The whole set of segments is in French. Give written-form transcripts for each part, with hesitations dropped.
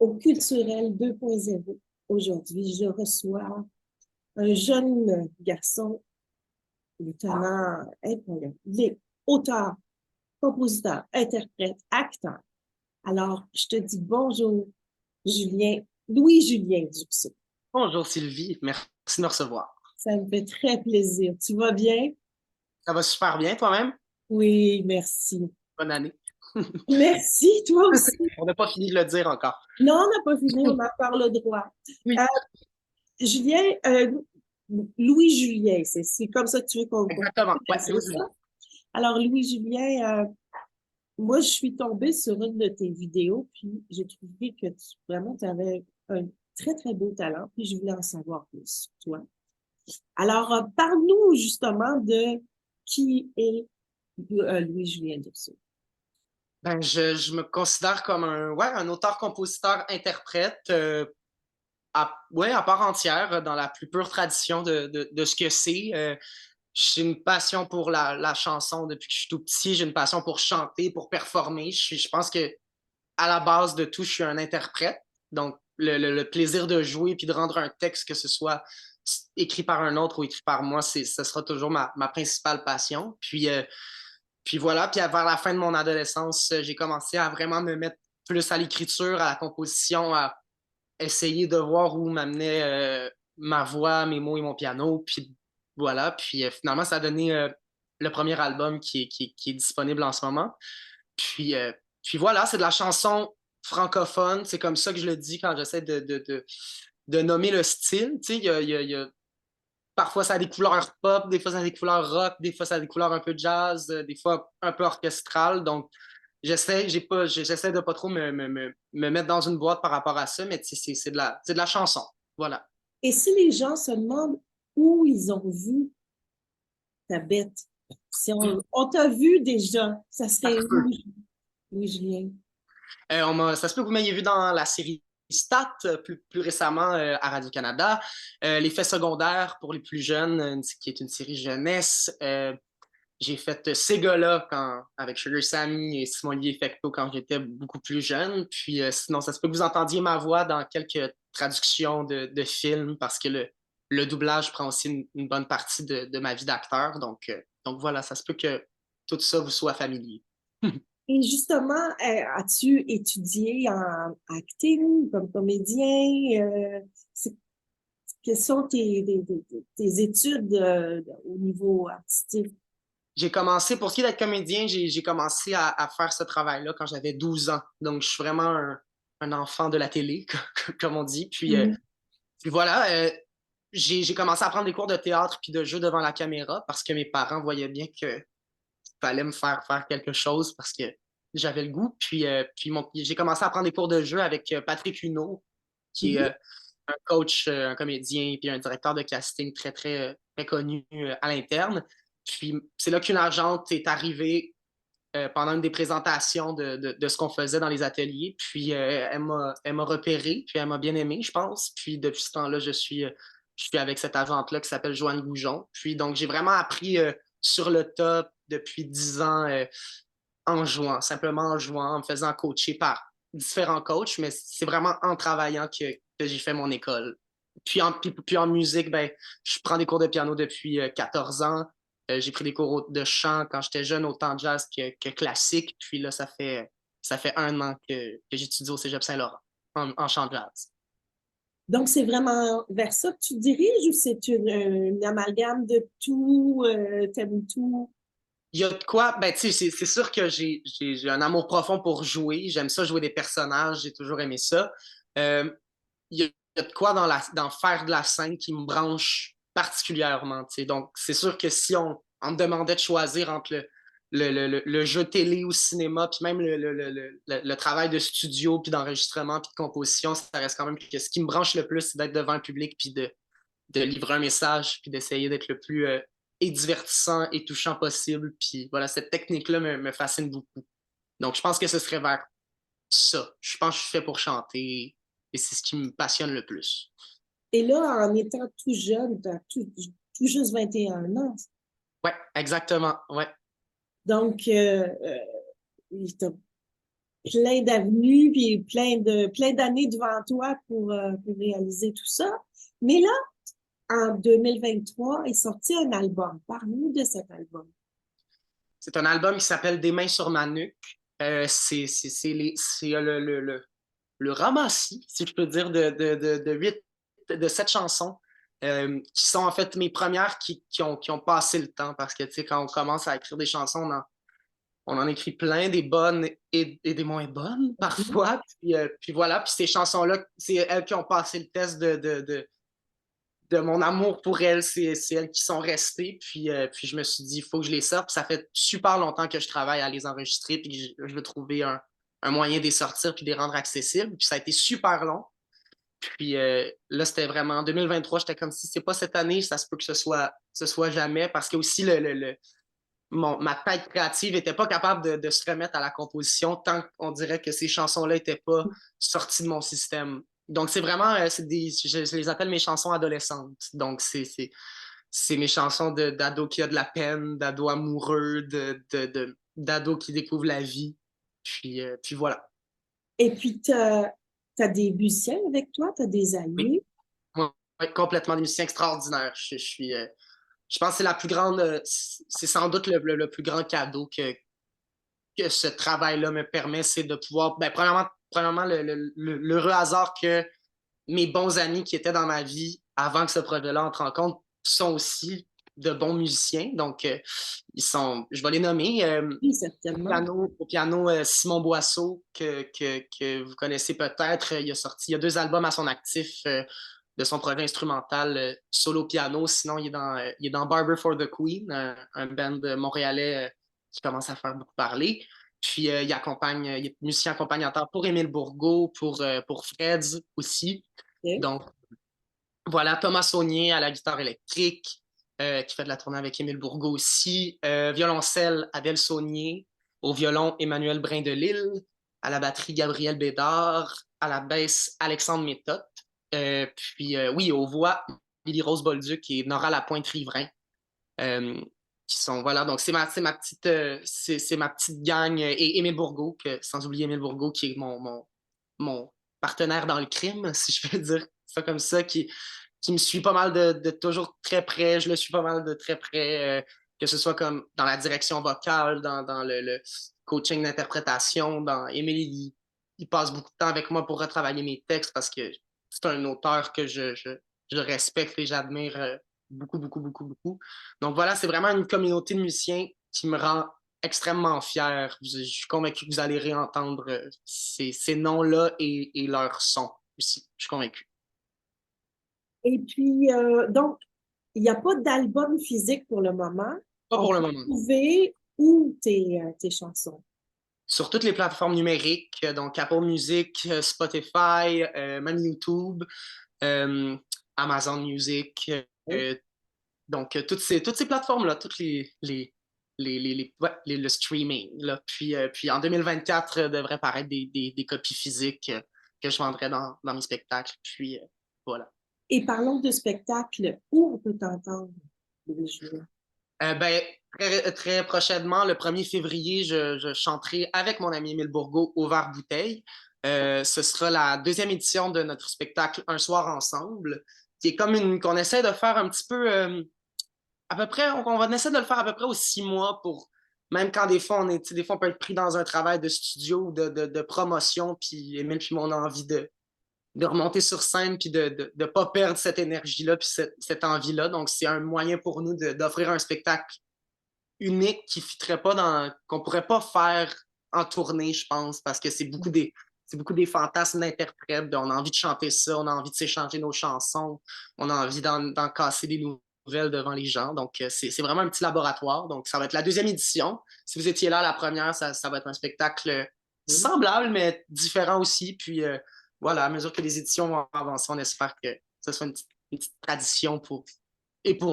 Au Culturel 2.0. Aujourd'hui, je reçois un jeune garçon de talent incroyable. Il est auteur, compositeur, interprète, acteur. Alors, je te dis bonjour, Julien, Louis-Julien Duceau. Bonjour Sylvie, merci de me recevoir. Ça me fait très plaisir. Tu vas bien? Ça va super bien toi-même? Oui, merci. Bonne année. Merci, toi aussi. On n'a pas fini de le dire encore. Non, on n'a pas fini, on a encore le droit. Euh, Oui, Julien, Louis-Julien, c'est comme ça que tu veux qu'on exactement. Ouais, c'est ça? Louis-Julien. Alors, Louis-Julien, moi, je suis tombée sur une de tes vidéos, puis j'ai trouvé que vraiment, tu avais un très, très beau talent, puis je voulais en savoir plus sur toi. Alors, parle-nous justement de qui est Louis-Julien Duceau. Je me considère comme un auteur-compositeur-interprète à part entière dans la plus pure tradition de ce que c'est. J'ai une passion pour la chanson depuis que je suis tout petit. J'ai une passion pour chanter, pour performer. Je pense que à la base de tout, je suis un interprète. Donc, le plaisir de jouer puis de rendre un texte, que ce soit écrit par un autre ou écrit par moi, ce sera toujours ma principale passion. Puis voilà, puis vers la fin de mon adolescence, j'ai commencé à vraiment me mettre plus à l'écriture, à la composition, à essayer de voir où m'amenait ma voix, mes mots et mon piano. Puis voilà, puis finalement, ça a donné le premier album qui est disponible en ce moment. Puis, euh, puis voilà, c'est de la chanson francophone. C'est comme ça que je le dis quand j'essaie de nommer le style. Tu sais, parfois ça a des couleurs pop, des fois ça a des couleurs rock, des fois ça a des couleurs un peu jazz, des fois un peu orchestral. Donc, j'essaie de pas trop me mettre dans une boîte par rapport à ça, mais c'est de la chanson. Voilà. Et si les gens se demandent où ils ont vu ta bête, si on t'a vu déjà, ça Ça serait se où, peut. Louis-Julien? Ça se peut que vous m'ayez vu dans la série Stat, plus récemment à Radio-Canada. L'effet secondaire pour les plus jeunes, qui est une série jeunesse. J'ai fait ces gars-là avec Sugar Sammy et Simon-Olivier Fecteau quand j'étais beaucoup plus jeune. Puis sinon, ça se peut que vous entendiez ma voix dans quelques traductions de films parce que le doublage prend aussi une bonne partie de ma vie d'acteur. Donc voilà, ça se peut que tout ça vous soit familier. Et justement, as-tu étudié en acting comme comédien? C'est- quelles sont tes études au niveau artistique? J'ai commencé, pour ce qui est d'être comédien, j'ai commencé à faire ce travail-là quand j'avais 12 ans. Donc, je suis vraiment un enfant de la télé, comme on dit. Mhm. Puis voilà, j'ai commencé à prendre des cours de théâtre puis de jeu devant la caméra parce que mes parents voyaient bien que fallait me faire quelque chose parce que j'avais le goût. J'ai commencé à prendre des cours de jeu avec Patrick Huneau, qui est Mhm. un coach, un comédien, puis un directeur de casting très connu à l'interne. Puis c'est là qu'une agente est arrivée pendant une des présentations de ce qu'on faisait dans les ateliers. Puis elle m'a repéré, puis elle m'a bien aimé, je pense. Puis depuis ce temps-là, je suis avec cette agente-là qui s'appelle Joanne Goujon. Puis donc, j'ai vraiment appris sur le top depuis 10 ans en jouant, simplement en jouant, en me faisant coacher par différents coachs, mais c'est vraiment en travaillant que j'ai fait mon école. Puis en musique, ben, je prends des cours de piano depuis 14 ans. J'ai pris des cours de chant quand j'étais jeune, autant jazz que classique. Puis là, ça fait un an que j'étudie au Cégep Saint-Laurent en chant jazz. Donc, c'est vraiment vers ça que tu te diriges ou c'est une amalgame de tout, t'aimes tout? Il y a de quoi, ben, tu sais, c'est sûr que j'ai un amour profond pour jouer. J'aime ça jouer des personnages, j'ai toujours aimé ça. Euh, il y a de quoi dans faire de la scène qui me branche particulièrement. Tu sais. Donc, c'est sûr que si on me demandait de choisir entre le jeu télé ou cinéma, puis même le travail de studio, puis d'enregistrement, puis de composition, ça reste quand même que ce qui me branche le plus, c'est d'être devant le public, puis de livrer un message, puis d'essayer d'être le plus et divertissant et touchant possible. Puis voilà, cette technique-là me fascine beaucoup. Donc, je pense que ce serait vers ça. Je pense que je suis fait pour chanter et c'est ce qui me passionne le plus. Et là, en étant tout jeune, t'as tout juste 21 ans. Ouais, exactement. Ouais. Donc, t'as plein d'avenues, puis plein d'années devant toi pour réaliser tout ça. Mais là, en 2023, est sorti un album. Parle-nous de cet album. C'est un album qui s'appelle Des mains sur ma nuque. C'est le ramassis, si je peux dire, de 7 chansons qui sont en fait mes premières qui ont passé le temps parce que, tu sais, quand on commence à écrire des chansons, on en écrit plein, des bonnes et des moins bonnes parfois. Puis voilà, puis ces chansons-là, c'est elles qui ont passé le test de mon amour pour elles, c'est elles qui sont restées. Puis je me suis dit, il faut que je les sorte. Puis ça fait super longtemps que je travaille à les enregistrer, puis je veux trouver un moyen de les sortir puis de les rendre accessibles. Puis ça a été super long. Puis là, c'était vraiment en 2023, j'étais comme si c'est pas cette année, ça se peut que ce soit jamais, parce que aussi ma tête créative n'était pas capable de se remettre à la composition tant qu'on dirait que ces chansons-là n'étaient pas sorties de mon système. Donc, c'est vraiment, je les appelle mes chansons adolescentes. Donc, c'est mes chansons d'ado qui a de la peine, d'ado amoureux, d'ado qui découvre la vie. Puis voilà. Et puis, tu as des musiciens avec toi, tu as des Oui, amis. moi, complètement des musiciens extraordinaires. Je pense que c'est la plus grande, c'est sans doute le plus grand cadeau que ce travail-là me permet, c'est de pouvoir, ben, premièrement l'heureux hasard que mes bons amis qui étaient dans ma vie avant que ce projet-là entre en compte sont aussi de bons musiciens. Donc, je vais les nommer. Oui, certainement. Au piano Simon Boisseau, que vous connaissez peut-être. Il y a 2 albums à son actif de son projet instrumental solo piano. Sinon, il est dans Barber for the Queen, un band montréalais qui commence à faire beaucoup parler. Puis il est musicien accompagnateur pour Émile Bourgault, pour Freds aussi. Ok. Donc, voilà, Thomas Saunier à la guitare électrique, qui fait de la tournée avec Émile Bourgault aussi. Violoncelle, Adèle Saunier. Au violon, Emmanuel Brindelille. À la batterie, Gabriel Bédard. À la basse, Alexandre Méthode. Oui, aux voix, Lily-Rose Bolduc et Nora Lapointe-Riverain. Euh, qui sont, voilà, donc c'est ma petite gang. Et Émile Bourgault, sans oublier Émile Bourgault, qui est mon partenaire dans le crime, si je peux dire ça comme ça, qui me suit pas mal de toujours très près. Je le suis pas mal de très près, que ce soit comme dans la direction vocale, dans le coaching d'interprétation. Émile, il passe beaucoup de temps avec moi pour retravailler mes textes parce que c'est un auteur que je respecte et j'admire beaucoup, beaucoup, beaucoup, beaucoup. Donc voilà, c'est vraiment une communauté de musiciens qui me rend extrêmement fier. Je suis convaincu que vous allez réentendre ces noms-là et leurs sons aussi. Je suis convaincu. Et puis, donc, il n'y a pas d'album physique pour le moment. Pas On pour le peut moment. trouver où tes chansons? Sur toutes les plateformes numériques, donc Apple Music, Spotify, même YouTube, euh, Amazon Music, Oui. donc toutes ces plateformes-là, toutes le streaming. Là. Puis en 2024, devrait paraître des copies physiques que je vendrai dans mes spectacles. Puis voilà. Et parlons de spectacle. Où on peut t'entendre, Louis-Julien? Ben, très prochainement, le 1er février, je chanterai avec mon ami Émile Bourgault au Vert Bouteille. Ce sera la 2e édition de notre spectacle Un soir ensemble, qui est comme qu'on essaie de faire un petit peu, à peu près, on va essayer de le faire à peu près aux 6 mois pour, même quand des fois, des fois on peut être pris dans un travail de studio ou de promotion, puis Émile puis moi, on a envie de remonter sur scène puis de ne pas perdre cette énergie-là puis cette envie-là. Donc, c'est un moyen pour nous d'offrir un spectacle unique qui fitterait pas qu'on pourrait pas faire en tournée, je pense, parce que c'est beaucoup des fantasmes d'interprètes. On a envie de chanter ça, on a envie de s'échanger nos chansons, on a envie d'en casser des nouvelles devant les gens. Donc, c'est vraiment un petit laboratoire. Donc, ça va être la 2e édition. Si vous étiez là la première, ça va être un spectacle Oui. semblable, mais différent aussi. Puis, voilà, à mesure que les éditions vont avancer, on espère que ce soit une petite tradition pour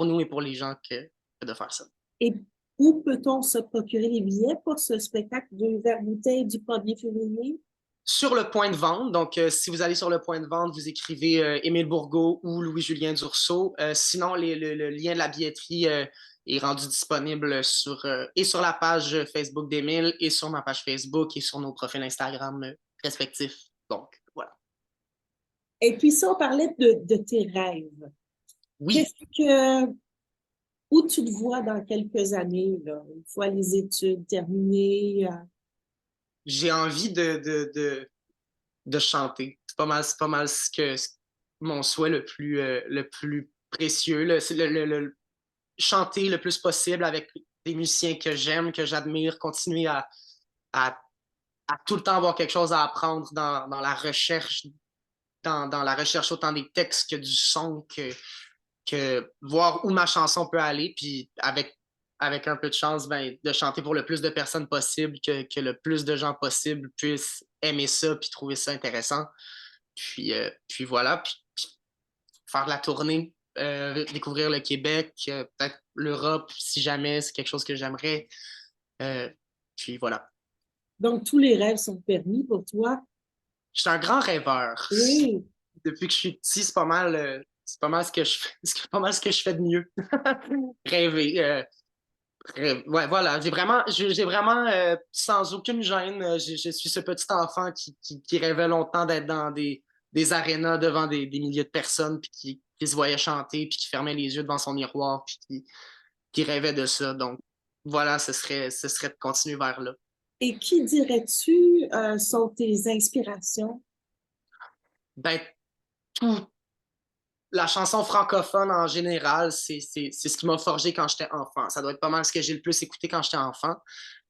nous et pour les gens que de faire ça. Et où peut-on se procurer les billets pour ce spectacle de Vert Bouteille du 1er février? Sur le point de vente, donc si vous allez sur le point de vente, vous écrivez Émile Bourgault ou Louis-Julien Dursault. Sinon, le lien de la billetterie est rendu disponible et sur la page Facebook d'Émile et sur ma page Facebook et sur nos profils Instagram respectifs. Donc, voilà. Et puis, si on parlait de tes rêves, Oui, qu'est-ce que, où tu te vois dans quelques années, là, une fois les études terminées? j'ai envie de chanter. C'est pas mal mon souhait le plus précieux. C'est chanter le plus possible avec des musiciens que j'aime, que j'admire, continuer à, à tout le temps avoir quelque chose à apprendre dans la recherche, dans la recherche autant des textes que du son, que voir où ma chanson peut aller, puis avec un peu de chance, ben, de chanter pour le plus de personnes possible, que le plus de gens possible puissent aimer ça, puis trouver ça intéressant. Puis voilà, puis faire de la tournée, découvrir le Québec, peut-être l'Europe, si jamais c'est quelque chose que j'aimerais. Euh, puis voilà. Donc, tous les rêves sont permis pour toi? Je suis un grand rêveur. Oui. Depuis que je suis petit, c'est pas mal ce que je fais, c'est pas mal ce que je fais de mieux. Rêver. Ouais, voilà. J'ai vraiment sans aucune gêne, je suis ce petit enfant qui rêvait longtemps d'être dans des arénas devant des milliers de personnes, puis qui se voyait chanter, puis qui fermait les yeux devant son miroir, puis qui rêvait de ça. Donc, voilà, ce serait de continuer vers là. Et qui dirais-tu sont tes inspirations? Ben, tout, la chanson francophone en général, c'est ce qui m'a forgé quand j'étais enfant. Ça doit être pas mal ce que j'ai le plus écouté quand j'étais enfant.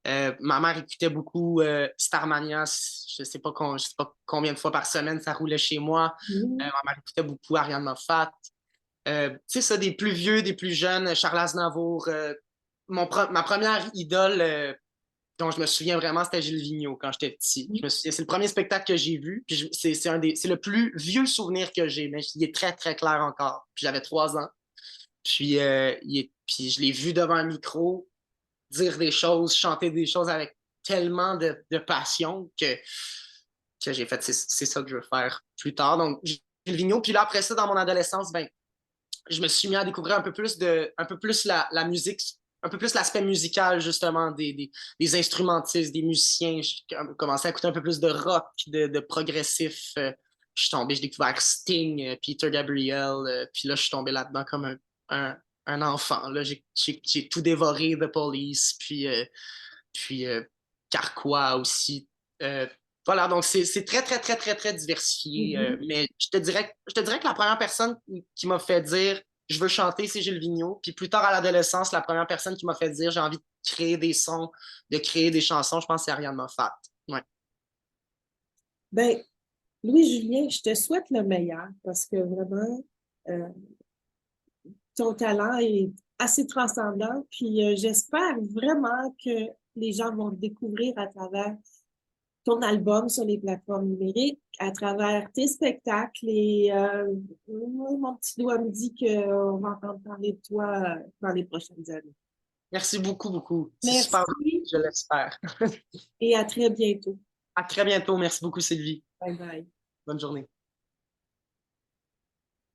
Ma mère écoutait beaucoup Starmania. Je sais pas combien de fois par semaine ça roulait chez moi. Mhm. Ma mère écoutait beaucoup Ariane Moffat. Tu sais, ça, des plus vieux, des plus jeunes, Charles Aznavour. Ma première idole dont je me souviens vraiment, c'était Gilles Vigneault quand j'étais petit. Je me souviens, c'est le premier spectacle que j'ai vu. Puis c'est le plus vieux souvenir que j'ai, mais il est très, très clair encore. Puis j'avais 3 ans. Puis je l'ai vu devant un micro dire des choses, chanter des choses avec tellement de passion que j'ai fait, c'est ça que je veux faire plus tard. Donc, Gilles Vigneault. Puis là, après ça, dans mon adolescence, ben, je me suis mis à découvrir un peu plus la musique, un peu plus l'aspect musical, justement, des instrumentistes, des musiciens. J'ai commencé à écouter un peu plus de rock, de progressif. Je suis tombé, j'ai découvert Sting, Peter Gabriel, puis là, je suis tombé là-dedans comme un enfant. Là, j'ai tout dévoré, The Police, puis Carquois aussi. Euh, voilà, donc c'est très, très, très, très, très diversifié. Mhm. Mais je te dirais que la première personne qui m'a fait dire je veux chanter, c'est Gilles Vigneault. Puis plus tard à l'adolescence, la première personne qui m'a fait dire j'ai envie de créer des sons, de créer des chansons, je pense que c'est Ariane Moffat. Ouais. Ben, Louis-Julien, je te souhaite le meilleur parce que vraiment, euh, ton talent est assez transcendant. Puis j'espère vraiment que les gens vont te découvrir à travers ton album sur les plateformes numériques, à travers tes spectacles. Et moi, mon petit doigt me dit qu'on va entendre parler de toi dans les prochaines années. Merci beaucoup, beaucoup. C'est super, Merci je l'espère. et à très bientôt. À très bientôt. Merci beaucoup, Sylvie. Bye bye. Bonne journée.